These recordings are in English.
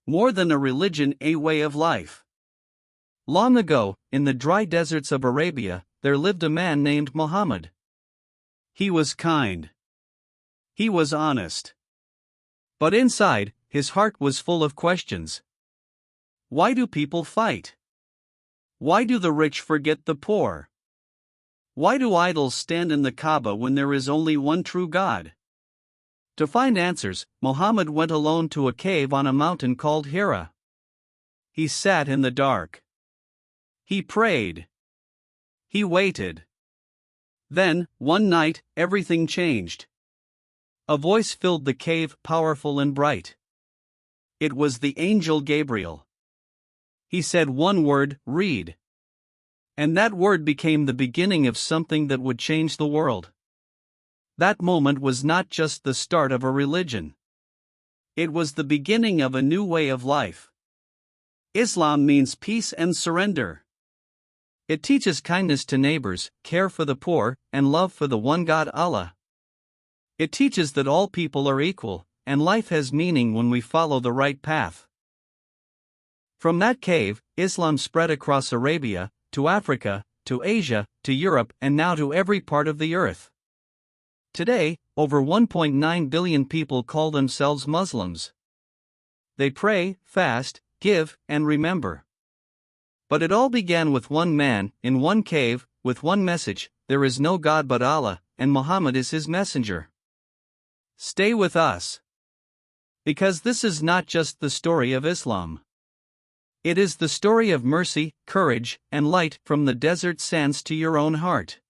More than a religion, a way of life. Long ago, in the dry deserts of Arabia, there lived a man named Muhammad. He was kind. He was honest. But inside, his heart was full of questions. Why do people fight? Why do the rich forget the poor? Why do idols stand in the Kaaba when there is only one true God? To find answers, Muhammad went alone to a cave on a mountain called Hira. He sat in the dark. He prayed. He waited. Then, one night, everything changed. A voice filled the cave, powerful and bright. It was the angel Gabriel. He said one word, "Read." And that word became the beginning of something that would change the world. That moment was not just the start of a religion. It was the beginning of a new way of life. Islam means peace and surrender. It teaches kindness to neighbors, care for the poor, and love for the one God, Allah. It teaches that all people are equal, and life has meaning when we follow the right path. From that cave, Islam spread across Arabia, to Africa, to Asia, to Europe, and now to every part of the earth. Today, over 1.9 billion people call themselves Muslims. They pray, fast, give, and remember. But it all began with one man, in one cave, with one message: there is no God but Allah, and Muhammad is his messenger. Stay with us. Because this is not just the story of Islam. It is the story of mercy, courage, and light from the desert sands to your own heart.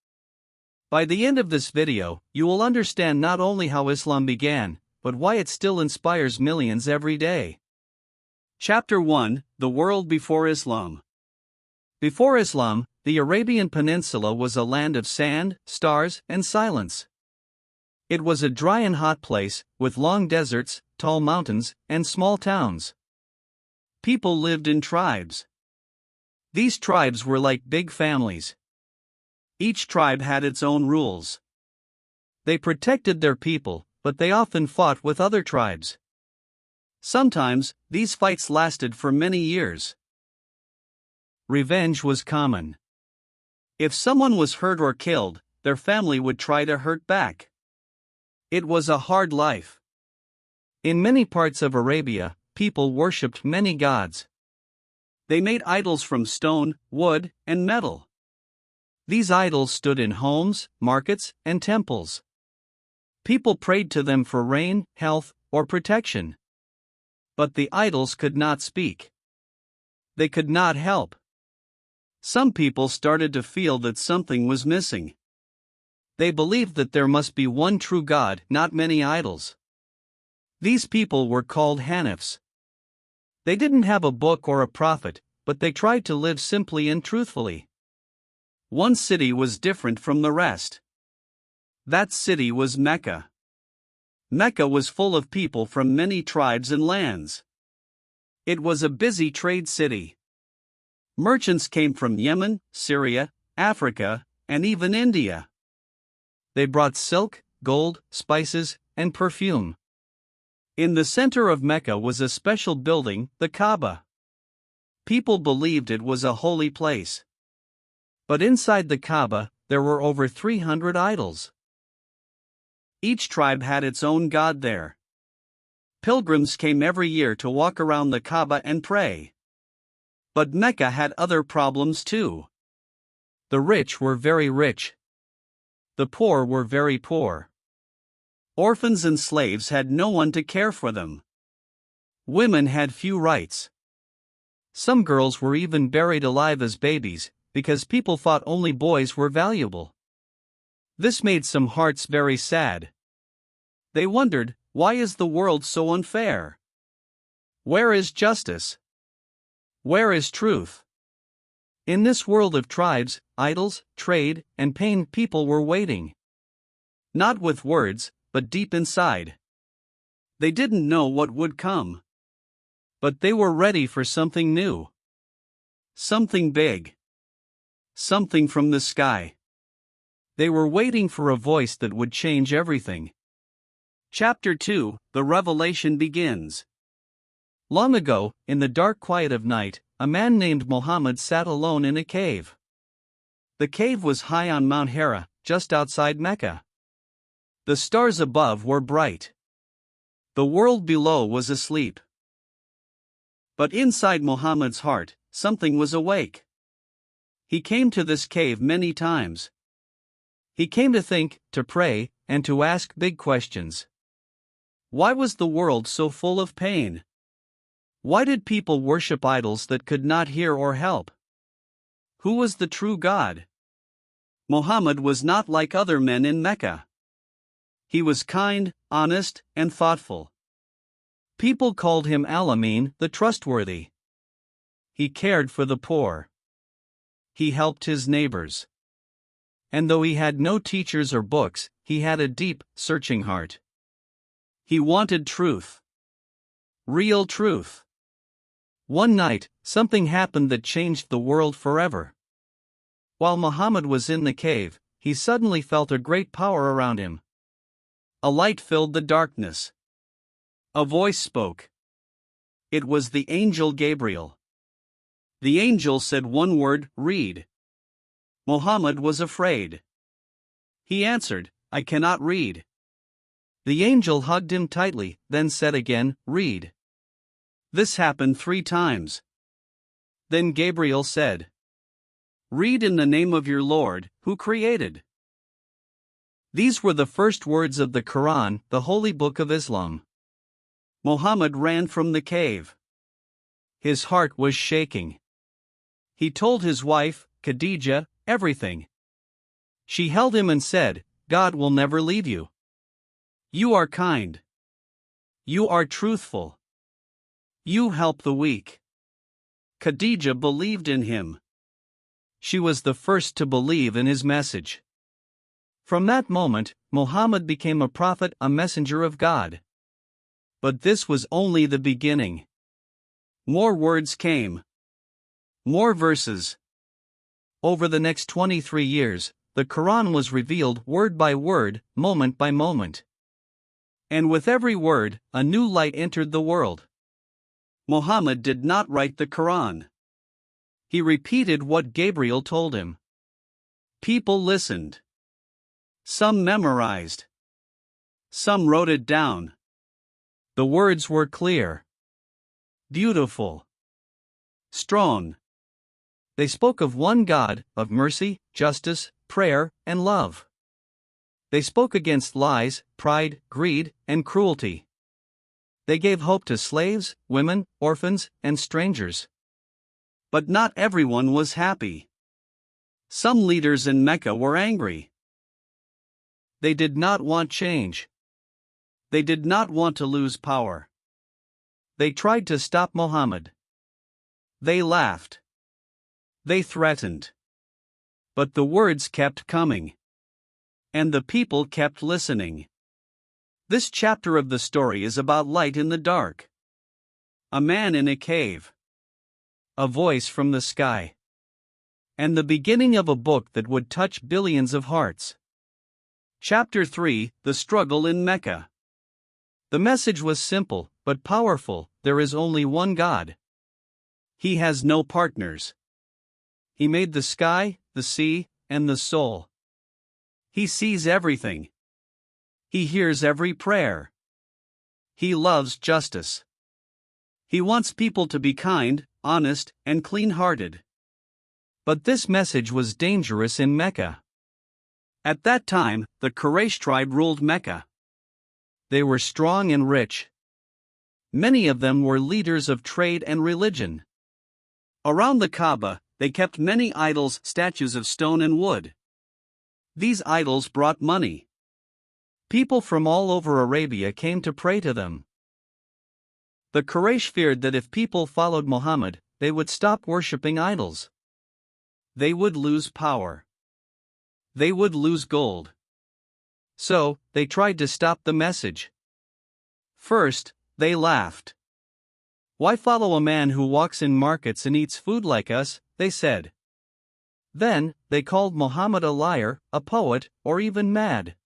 By the end of this video, you will understand not only how Islam began, but why it still inspires millions every day. Chapter 1: The World Before Islam. Before Islam, the Arabian Peninsula was a land of sand, stars, and silence. It was a dry and hot place, with long deserts, tall mountains, and small towns. People lived in tribes. These tribes were like big families. Each tribe had its own rules. They protected their people, but they often fought with other tribes. Sometimes, these fights lasted for many years. Revenge was common. If someone was hurt or killed, their family would try to hurt back. It was a hard life. In many parts of Arabia, people worshipped many gods. They made idols from stone, wood, and metal. These idols stood in homes, markets, and temples. People prayed to them for rain, health, or protection. But the idols could not speak. They could not help. Some people started to feel that something was missing. They believed that there must be one true God, not many idols. These people were called Hanifs. They didn't have a book or a prophet, but they tried to live simply and truthfully. One city was different from the rest. That city was Mecca. Mecca was full of people from many tribes and lands. It was a busy trade city. Merchants came from Yemen, Syria, Africa, and even India. They brought silk, gold, spices, and perfume. In the center of Mecca was a special building, the Kaaba. People believed it was a holy place. But inside the Kaaba, there were over 300 idols. Each tribe had its own god there. Pilgrims came every year to walk around the Kaaba and pray. But Mecca had other problems too. The rich were very rich. The poor were very poor. Orphans and slaves had no one to care for them. Women had few rights. Some girls were even buried alive as babies, because people thought only boys were valuable. This made some hearts very sad. They wondered, why is the world so unfair? Where is justice? Where is truth? In this world of tribes, idols, trade, and pain, people were waiting. Not with words, but deep inside. They didn't know what would come. But they were ready for something new. Something big. Something from the sky. They were waiting for a voice that would change everything. Chapter 2: The Revelation begins. Long ago, in the dark quiet of night, a man named Muhammad sat alone in a cave. The cave was high on Mount Hira, just outside Mecca. The stars above were bright. The world below was asleep. But inside Muhammad's heart, something was awake. He came to this cave many times. He came to think, to pray, and to ask big questions. Why was the world so full of pain? Why did people worship idols that could not hear or help? Who was the true God? Muhammad was not like other men in Mecca. He was kind, honest, and thoughtful. People called him Al-Amin, the trustworthy. He cared for the poor. He helped his neighbors. And though he had no teachers or books, he had a deep, searching heart. He wanted truth. Real truth. One night, something happened that changed the world forever. While Muhammad was in the cave, he suddenly felt a great power around him. A light filled the darkness. A voice spoke. It was the angel Gabriel. The angel said one word, "Read." Muhammad was afraid. He answered, "I cannot read." The angel hugged him tightly, then said again, "Read." This happened 3 times. Then Gabriel said, "Read in the name of your Lord, who created." These were the first words of the Quran, the holy book of Islam. Muhammad ran from the cave. His heart was shaking. He told his wife, Khadijah, everything. She held him and said, "God will never leave you. You are kind. You are truthful. You help the weak." Khadijah believed in him. She was the first to believe in his message. From that moment, Muhammad became a prophet, a messenger of God. But this was only the beginning. More words came. More verses. Over the next 23 years, the Quran was revealed word by word, moment by moment. And with every word, a new light entered the world. Muhammad did not write the Quran. He repeated what Gabriel told him. People listened. Some memorized. Some wrote it down. The words were clear. Beautiful. Strong. They spoke of one God, of mercy, justice, prayer, and love. They spoke against lies, pride, greed, and cruelty. They gave hope to slaves, women, orphans, and strangers. But not everyone was happy. Some leaders in Mecca were angry. They did not want change. They did not want to lose power. They tried to stop Muhammad. They laughed. They threatened. But the words kept coming. And the people kept listening. This chapter of the story is about light in the dark. A man in a cave. A voice from the sky. And the beginning of a book that would touch billions of hearts. Chapter 3: The Struggle in Mecca. The message was simple, but powerful. There is only one God. He has no partners. He made the sky, the sea, and the soul. He sees everything. He hears every prayer. He loves justice. He wants people to be kind, honest, and clean-hearted. But this message was dangerous in Mecca. At that time, the Quraysh tribe ruled Mecca. They were strong and rich. Many of them were leaders of trade and religion. Around the Kaaba, they kept many idols, statues of stone and wood. These idols brought money. People from all over Arabia came to pray to them. The Quraysh feared that if people followed Muhammad, they would stop worshipping idols. They would lose power. They would lose gold. So, they tried to stop the message. First, they laughed. "Why follow a man who walks in markets and eats food like us?" they said. Then, they called Muhammad a liar, a poet, or even mad.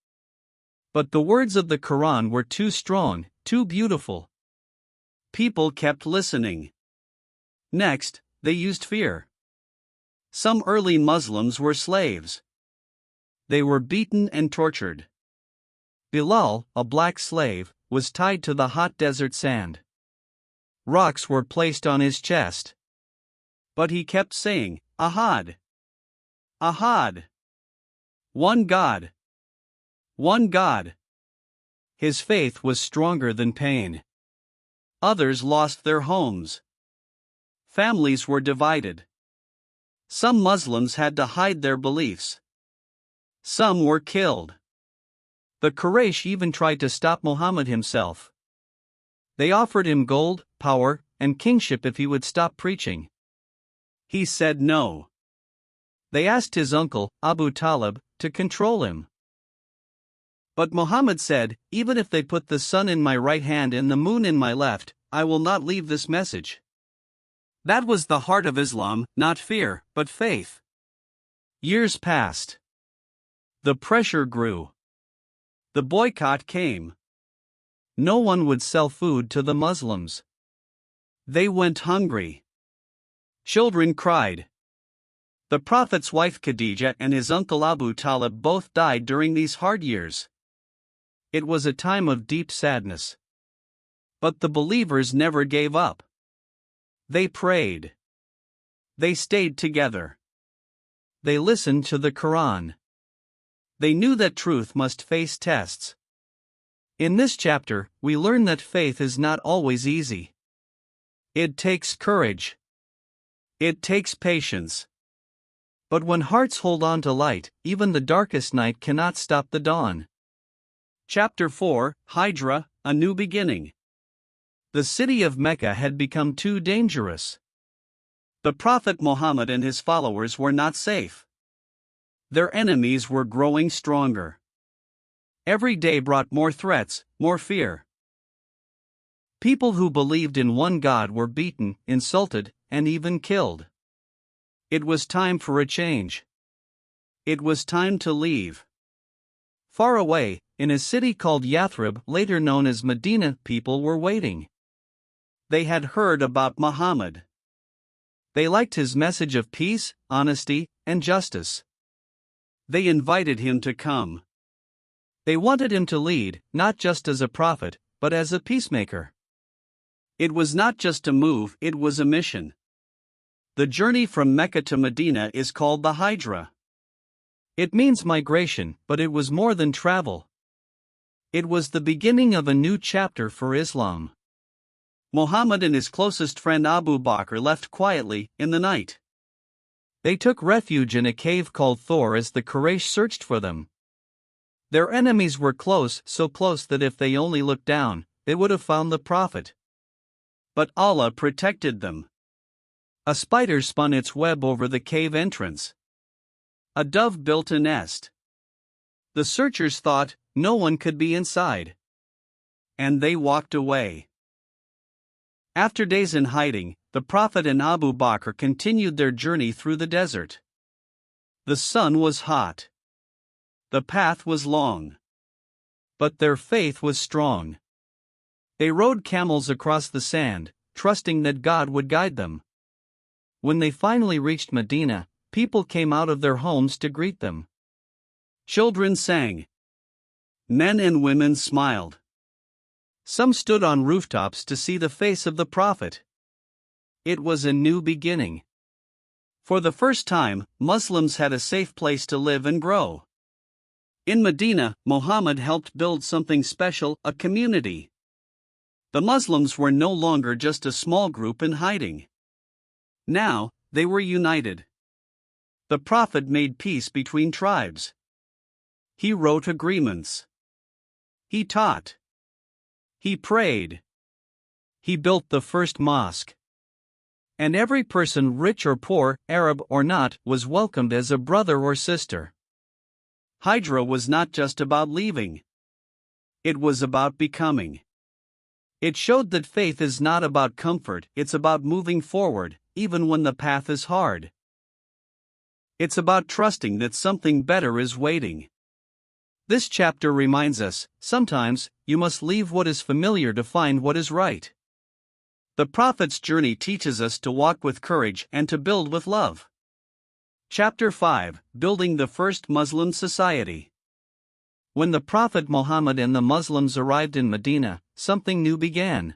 But the words of the Quran were too strong, too beautiful. People kept listening. Next, they used fear. Some early Muslims were slaves. They were beaten and tortured. Bilal, a black slave, was tied to the hot desert sand. Rocks were placed on his chest. But he kept saying, Ahad! Ahad! One God! One God! His faith was stronger than pain. Others lost their homes. Families were divided. Some Muslims had to hide their beliefs. Some were killed. The Quraysh even tried to stop Muhammad himself. They offered him gold, power, and kingship if he would stop preaching. He said no. They asked his uncle, Abu Talib, to control him. But Muhammad said, even if they put the sun in my right hand and the moon in my left, I will not leave this message. That was the heart of Islam, not fear, but faith. Years passed. The pressure grew. The boycott came. No one would sell food to the Muslims. They went hungry. Children cried. The Prophet's wife Khadija and his uncle Abu Talib both died during these hard years. It was a time of deep sadness. But the believers never gave up. They prayed. They stayed together. They listened to the Quran. They knew that truth must face tests. In this chapter, we learn that faith is not always easy. It takes courage. It takes patience. But when hearts hold on to light, even the darkest night cannot stop the dawn. Chapter 4, Hijra, A New Beginning. The city of Mecca had become too dangerous. The Prophet Muhammad and his followers were not safe. Their enemies were growing stronger. Every day brought more threats, more fear. People who believed in one God were beaten, insulted, and even killed. It was time for a change. It was time to leave. Far away, in a city called Yathrib, later known as Medina, people were waiting. They had heard about Muhammad. They liked his message of peace, honesty, and justice. They invited him to come. They wanted him to lead, not just as a prophet, but as a peacemaker. It was not just a move, it was a mission. The journey from Mecca to Medina is called the Hijra. It means migration, but it was more than travel. It was the beginning of a new chapter for Islam. Muhammad and his closest friend Abu Bakr left quietly, in the night. They took refuge in a cave called Thor as the Quraysh searched for them. Their enemies were close, so close that if they only looked down, they would have found the Prophet. But Allah protected them. A spider spun its web over the cave entrance. A dove built a nest. The searchers thought no one could be inside. And they walked away. After days in hiding, the Prophet and Abu Bakr continued their journey through the desert. The sun was hot. The path was long. But their faith was strong. They rode camels across the sand, trusting that God would guide them. When they finally reached Medina, people came out of their homes to greet them. Children sang. Men and women smiled. Some stood on rooftops to see the face of the Prophet. It was a new beginning. For the first time, Muslims had a safe place to live and grow. In Medina, Muhammad helped build something special, a community. The Muslims were no longer just a small group in hiding. Now, they were united. The Prophet made peace between tribes. He wrote agreements. He taught. He prayed. He built the first mosque. And every person, rich or poor, Arab or not, was welcomed as a brother or sister. Hijra was not just about leaving. It was about becoming. It showed that faith is not about comfort, it's about moving forward, even when the path is hard. It's about trusting that something better is waiting. This chapter reminds us, sometimes, you must leave what is familiar to find what is right. The Prophet's journey teaches us to walk with courage and to build with love. Chapter 5: Building the First Muslim Society. When the Prophet Muhammad and the Muslims arrived in Medina, something new began.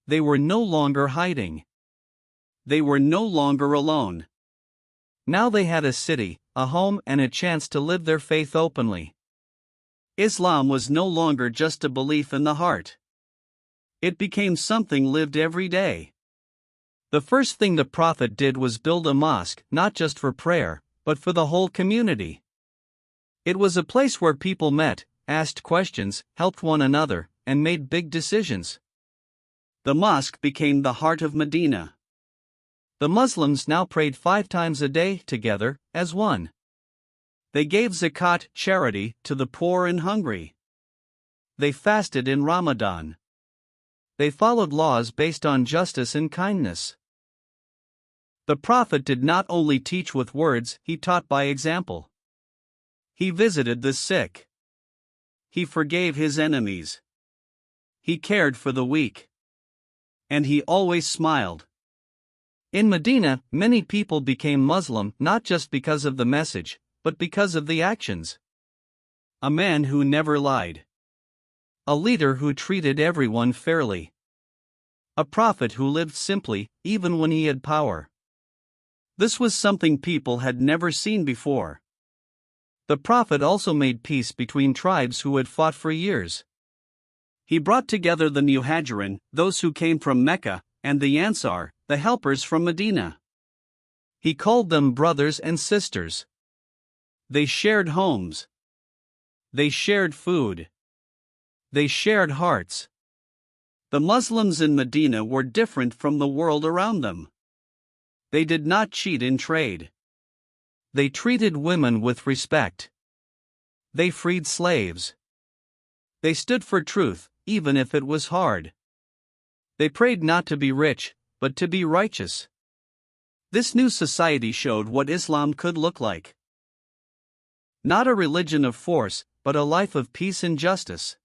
They were no longer hiding. They were no longer alone. Now they had a city, a home, and a chance to live their faith openly. Islam was no longer just a belief in the heart. It became something lived every day. The first thing the Prophet did was build a mosque, not just for prayer, but for the whole community. It was a place where people met, asked questions, helped one another, and made big decisions. The mosque became the heart of Medina. The Muslims now prayed 5 times a day together, as one. They gave zakat, charity, to the poor and hungry. They fasted in Ramadan. They followed laws based on justice and kindness. The Prophet did not only teach with words, he taught by example. He visited the sick. He forgave his enemies. He cared for the weak. And he always smiled. In Medina, many people became Muslim not just because of the message, but because of the actions. A man who never lied. A leader who treated everyone fairly. A prophet who lived simply, even when he had power. This was something people had never seen before. The Prophet also made peace between tribes who had fought for years. He brought together the Muhajirin, those who came from Mecca, and the Ansar, the helpers from Medina. He called them brothers and sisters. They shared homes. They shared food. They shared hearts. The Muslims in Medina were different from the world around them. They did not cheat in trade. They treated women with respect. They freed slaves. They stood for truth, even if it was hard. They prayed not to be rich, but to be righteous. This new society showed what Islam could look like. Not a religion of force, but a life of peace and justice.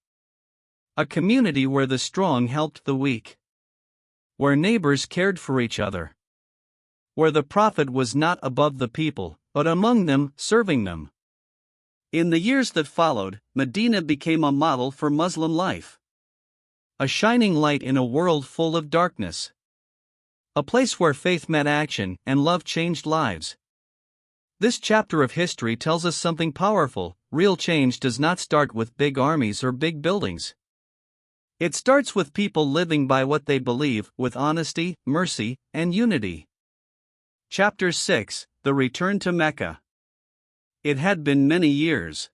A community where the strong helped the weak. Where neighbors cared for each other. Where the Prophet was not above the people, but among them, serving them. In the years that followed, Medina became a model for Muslim life. A shining light in a world full of darkness. A place where faith met action and love changed lives. This chapter of history tells us something powerful: real change does not start with big armies or big buildings. It starts with people living by what they believe, with honesty, mercy, and unity. Chapter 6: The Return to Mecca. It had been many years.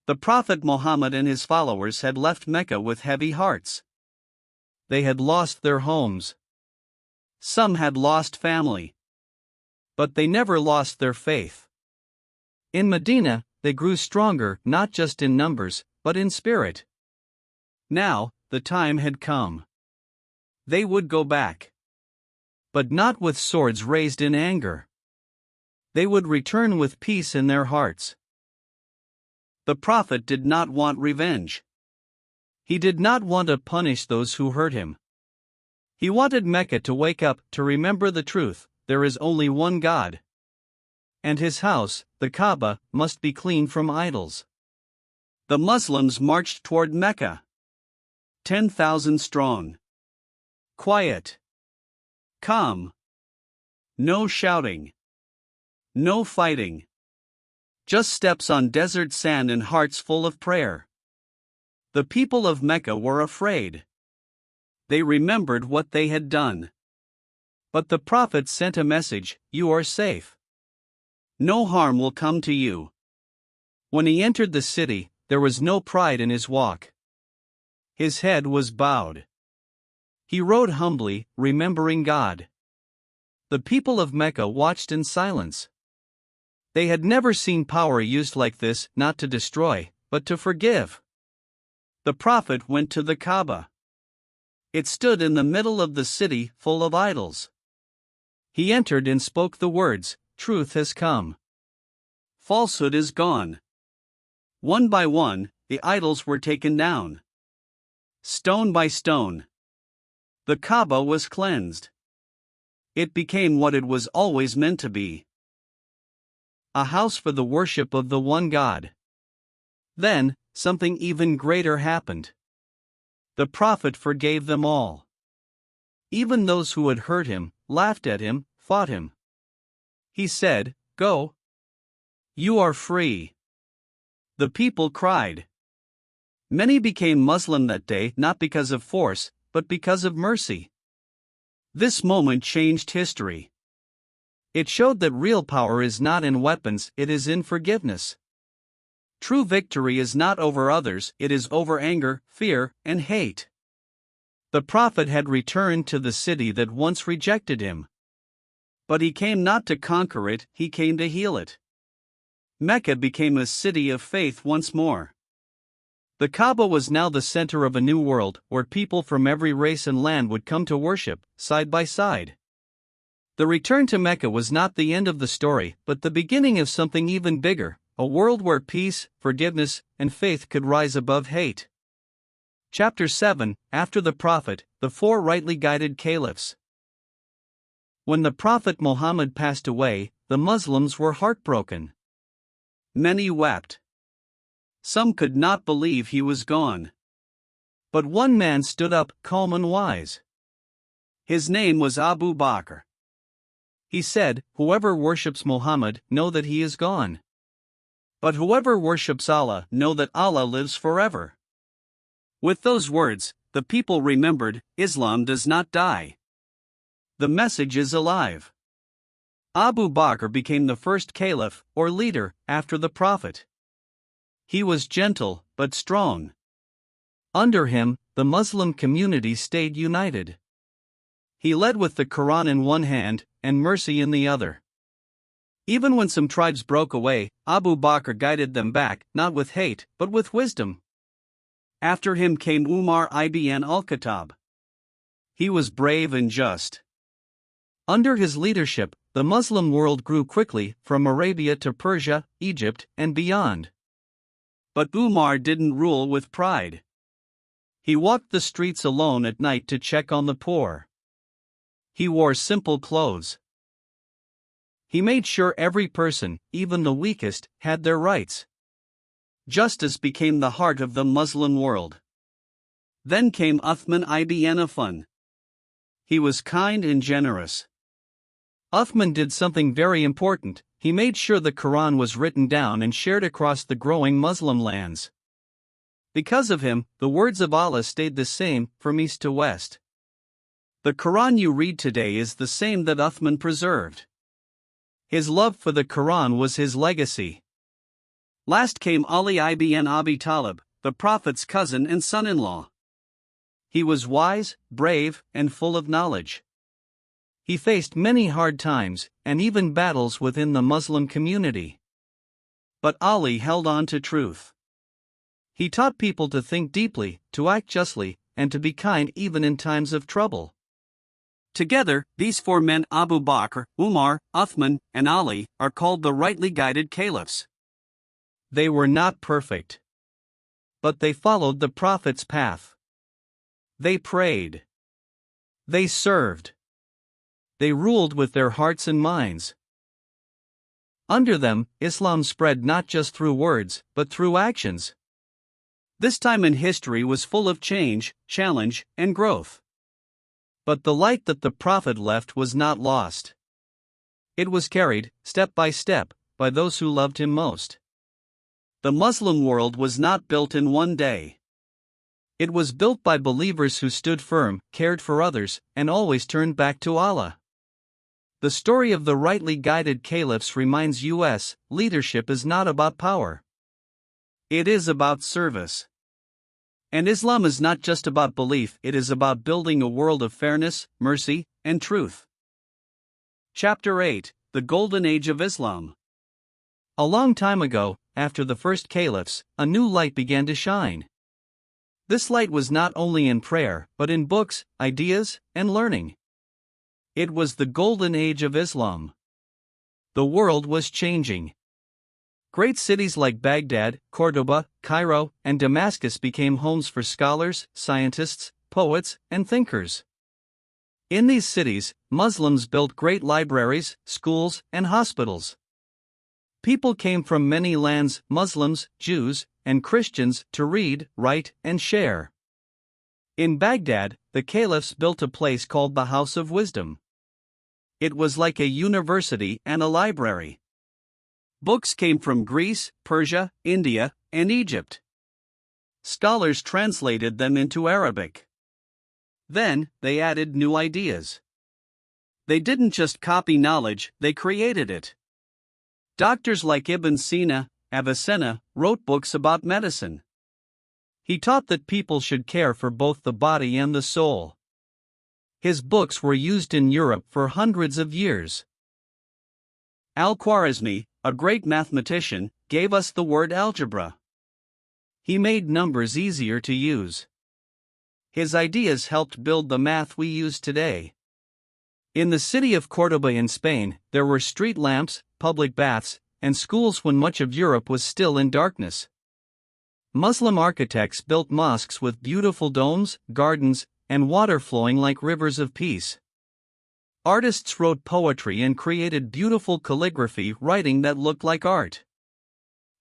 The Prophet Muhammad and his followers had left Mecca with heavy hearts. They had lost their homes. Some had lost family. But they never lost their faith. In Medina, they grew stronger, not just in numbers, but in spirit. Now, the time had come. They would go back. But not with swords raised in anger. They would return with peace in their hearts. The Prophet did not want revenge. He did not want to punish those who hurt him. He wanted Mecca to wake up, to remember the truth: there is only one God. And his house, the Kaaba, must be clean from idols. The Muslims marched toward Mecca. 10,000 strong. Quiet. Calm. No shouting. No fighting. Just steps on desert sand and hearts full of prayer. The people of Mecca were afraid. They remembered what they had done. But the Prophet sent a message: you are safe. No harm will come to you. When he entered the city, there was no pride in his walk. His head was bowed. He rode humbly, remembering God. The people of Mecca watched in silence. They had never seen power used like this, not to destroy, but to forgive. The Prophet went to the Kaaba. It stood in the middle of the city, full of idols. He entered and spoke the words: truth has come. Falsehood is gone. One by one, the idols were taken down. Stone by stone. The Kaaba was cleansed. It became what it was always meant to be: a house for the worship of the one God. Then, something even greater happened. The prophet forgave them all. Even those who had hurt him, laughed at him, fought him. He said, "Go. You are free." The people cried. Many became Muslim that day not because of force, but because of mercy. This moment changed history. It showed that real power is not in weapons, it is in forgiveness. True victory is not over others, it is over anger, fear, and hate. The prophet had returned to the city that once rejected him. But he came not to conquer it, he came to heal it. Mecca became a city of faith once more. The Kaaba was now the center of a new world, where people from every race and land would come to worship, side by side. The return to Mecca was not the end of the story, but the beginning of something even bigger, a world where peace, forgiveness, and faith could rise above hate. Chapter 7, After the Prophet, the Four Rightly Guided Caliphs. When the Prophet Muhammad passed away, the Muslims were heartbroken. Many wept. Some could not believe he was gone. But one man stood up, calm and wise. His name was Abu Bakr. He said, "Whoever worships Muhammad, know that he is gone. But whoever worships Allah, know that Allah lives forever." With those words, the people remembered, Islam does not die. The message is alive. Abu Bakr became the first caliph, or leader, after the Prophet. He was gentle, but strong. Under him, the Muslim community stayed united. He led with the Quran in one hand, and mercy in the other. Even when some tribes broke away, Abu Bakr guided them back, not with hate, but with wisdom. After him came Umar ibn al-Khattab. He was brave and just. Under his leadership, the Muslim world grew quickly, from Arabia to Persia, Egypt, and beyond. But Umar didn't rule with pride. He walked the streets alone at night to check on the poor. He wore simple clothes. He made sure every person, even the weakest, had their rights. Justice became the heart of the Muslim world. Then came Uthman ibn Affan. He was kind and generous. Uthman did something very important. He made sure the Quran was written down and shared across the growing Muslim lands. Because of him, the words of Allah stayed the same, from east to west. The Quran you read today is the same that Uthman preserved. His love for the Quran was his legacy. Last came Ali ibn Abi Talib, the Prophet's cousin and son-in-law. He was wise, brave, and full of knowledge. He faced many hard times, and even battles within the Muslim community. But Ali held on to truth. He taught people to think deeply, to act justly, and to be kind even in times of trouble. Together, these four men, Abu Bakr, Umar, Uthman, and Ali, are called the rightly guided caliphs. They were not perfect. But they followed the Prophet's path. They prayed. They served. They ruled with their hearts and minds. Under them, Islam spread not just through words, but through actions. This time in history was full of change, challenge, and growth. But the light that the Prophet left was not lost. It was carried, step by step, by those who loved him most. The Muslim world was not built in one day. It was built by believers who stood firm, cared for others, and always turned back to Allah. The story of the rightly guided caliphs reminds us, leadership is not about power. It is about service. And Islam is not just about belief, it is about building a world of fairness, mercy, and truth. Chapter 8, The Golden Age of Islam. A long time ago, after the first caliphs, a new light began to shine. This light was not only in prayer, but in books, ideas, and learning. It was the golden age of Islam. The world was changing. Great cities like Baghdad, Cordoba, Cairo, and Damascus became homes for scholars, scientists, poets, and thinkers. In these cities, Muslims built great libraries, schools, and hospitals. People came from many lands, Muslims, Jews, and Christians, to read, write, and share. In Baghdad, the caliphs built a place called the House of Wisdom. It was like a university and a library. Books came from Greece, Persia, India, and Egypt. Scholars translated them into Arabic. Then, they added new ideas. They didn't just copy knowledge, they created it. Doctors like Ibn Sina, Avicenna, wrote books about medicine. He taught that people should care for both the body and the soul. His books were used in Europe for hundreds of years. Al-Khwarizmi, a great mathematician, gave us the word algebra. He made numbers easier to use. His ideas helped build the math we use today. In the city of Córdoba in Spain, there were street lamps, public baths, and schools when much of Europe was still in darkness. Muslim architects built mosques with beautiful domes, gardens, and water flowing like rivers of peace. Artists wrote poetry and created beautiful calligraphy writing that looked like art.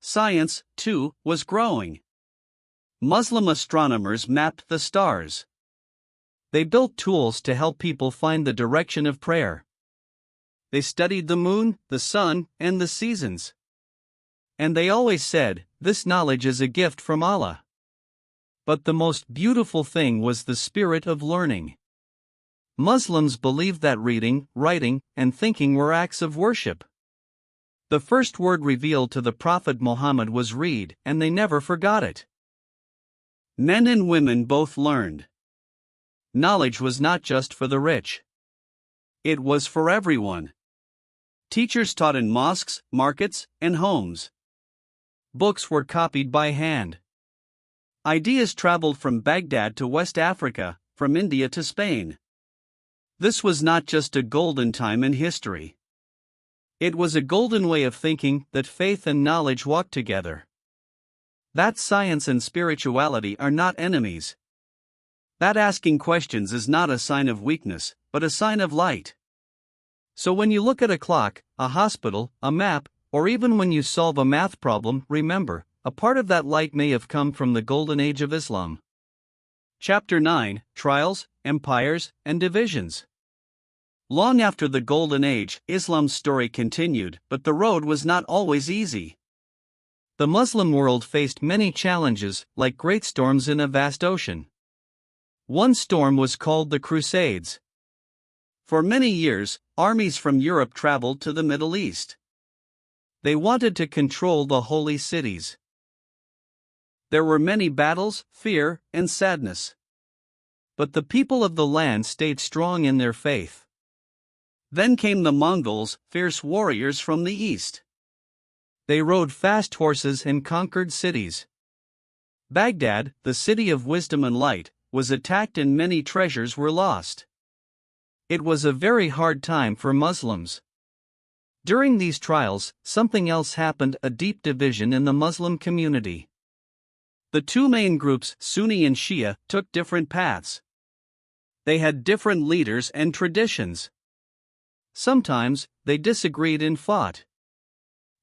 Science, too, was growing. Muslim astronomers mapped the stars. They built tools to help people find the direction of prayer. They studied the moon, the sun, and the seasons. And they always said, "This knowledge is a gift from Allah." But the most beautiful thing was the spirit of learning. Muslims believed that reading, writing, and thinking were acts of worship. The first word revealed to the Prophet Muhammad was read, and they never forgot it. Men and women both learned. Knowledge was not just for the rich. It was for everyone. Teachers taught in mosques, markets, and homes. Books were copied by hand. Ideas traveled from Baghdad to West Africa, from India to Spain. This was not just a golden time in history. It was a golden way of thinking that faith and knowledge walked together. That science and spirituality are not enemies. That asking questions is not a sign of weakness, but a sign of light. So when you look at a clock, a hospital, a map, or even when you solve a math problem, remember, a part of that light may have come from the Golden Age of Islam. Chapter 9: Trials, Empires, and Divisions. Long after the Golden Age, Islam's story continued, but the road was not always easy. The Muslim world faced many challenges, like great storms in a vast ocean. One storm was called the Crusades. For many years, armies from Europe traveled to the Middle East. They wanted to control the holy cities. There were many battles, fear, and sadness. But the people of the land stayed strong in their faith. Then came the Mongols, fierce warriors from the east. They rode fast horses and conquered cities. Baghdad, the city of wisdom and light, was attacked and many treasures were lost. It was a very hard time for Muslims. During these trials, something else happened: a deep division in the Muslim community. The two main groups, Sunni and Shia, took different paths. They had different leaders and traditions. Sometimes, they disagreed and fought.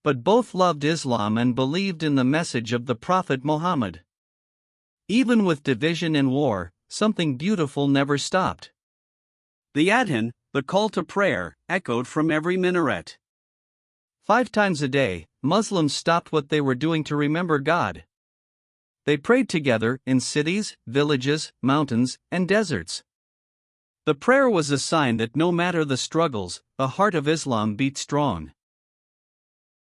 But both loved Islam and believed in the message of the Prophet Muhammad. Even with division and war, something beautiful never stopped. The adhan, the call to prayer, echoed from every minaret. 5 times a day, Muslims stopped what they were doing to remember God. They prayed together in cities, villages, mountains, and deserts. The prayer was a sign that no matter the struggles, the heart of Islam beat strong.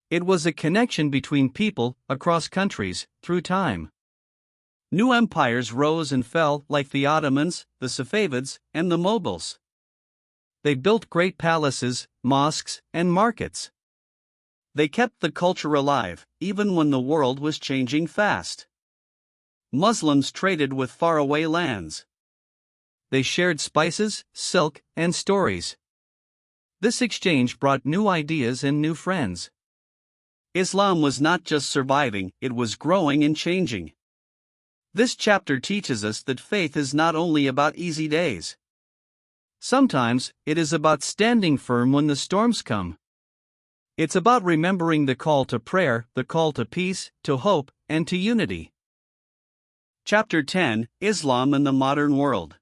It was a connection between people, across countries, through time. New empires rose and fell, like the Ottomans, the Safavids, and the Mughals. They built great palaces, mosques, and markets. They kept the culture alive, even when the world was changing fast. Muslims traded with faraway lands. They shared spices, silk, and stories. This exchange brought new ideas and new friends. Islam was not just surviving, it was growing and changing. This chapter teaches us that faith is not only about easy days. Sometimes, it is about standing firm when the storms come. It's about remembering the call to prayer, the call to peace, to hope, and to unity. Chapter 10: Islam and the Modern World.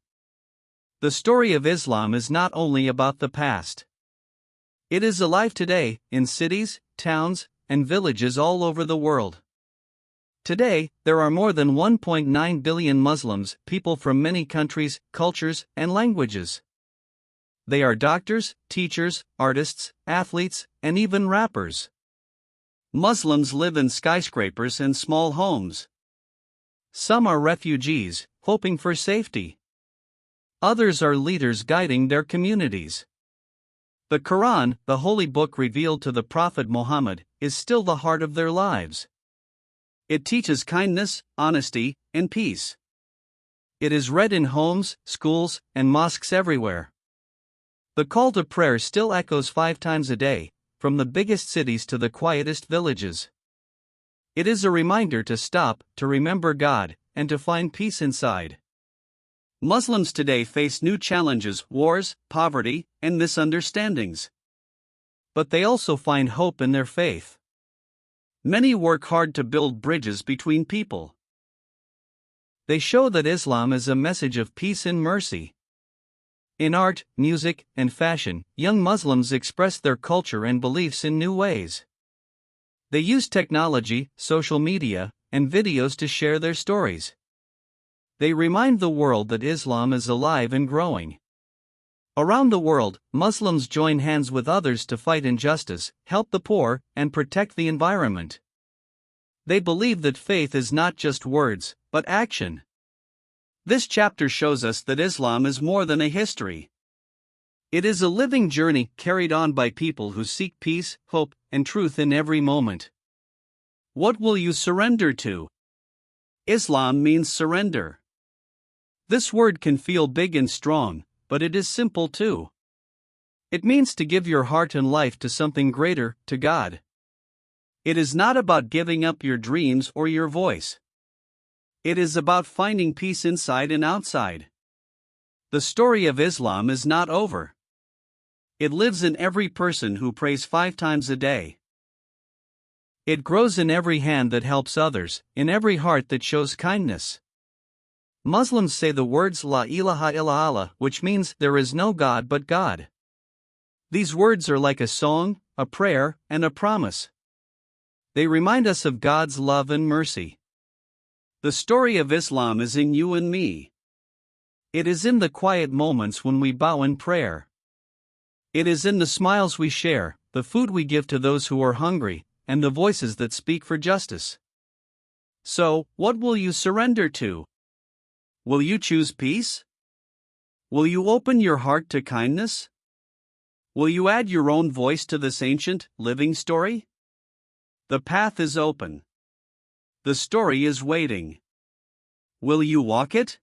The story of Islam is not only about the past. It is alive today, in cities, towns, and villages all over the world. Today, there are more than 1.9 billion Muslims, people from many countries, cultures, and languages. They are doctors, teachers, artists, athletes, and even rappers. Muslims live in skyscrapers and small homes. Some are refugees, hoping for safety. Others are leaders guiding their communities. The Quran, the holy book revealed to the Prophet Muhammad, is still the heart of their lives. It teaches kindness, honesty, and peace. It is read in homes, schools, and mosques everywhere. The call to prayer still echoes 5 times a day, from the biggest cities to the quietest villages. It is a reminder to stop, to remember God, and to find peace inside. Muslims today face new challenges: wars, poverty, and misunderstandings. But they also find hope in their faith. Many work hard to build bridges between people. They show that Islam is a message of peace and mercy. In art, music, and fashion, young Muslims express their culture and beliefs in new ways. They use technology, social media, and videos to share their stories. They remind the world that Islam is alive and growing. Around the world, Muslims join hands with others to fight injustice, help the poor, and protect the environment. They believe that faith is not just words, but action. This chapter shows us that Islam is more than a history. It is a living journey carried on by people who seek peace, hope, and truth in every moment. What will you surrender to? Islam means surrender. This word can feel big and strong, but it is simple too. It means to give your heart and life to something greater, to God. It is not about giving up your dreams or your voice. It is about finding peace inside and outside. The story of Islam is not over. It lives in every person who prays 5 times a day. It grows in every hand that helps others, in every heart that shows kindness. Muslims say the words La ilaha illallah, which means there is no God but God. These words are like a song, a prayer, and a promise. They remind us of God's love and mercy. The story of Islam is in you and me. It is in the quiet moments when we bow in prayer. It is in the smiles we share, the food we give to those who are hungry, and the voices that speak for justice. So, what will you surrender to? Will you choose peace? Will you open your heart to kindness? Will you add your own voice to this ancient, living story? The path is open. The story is waiting. Will you walk it?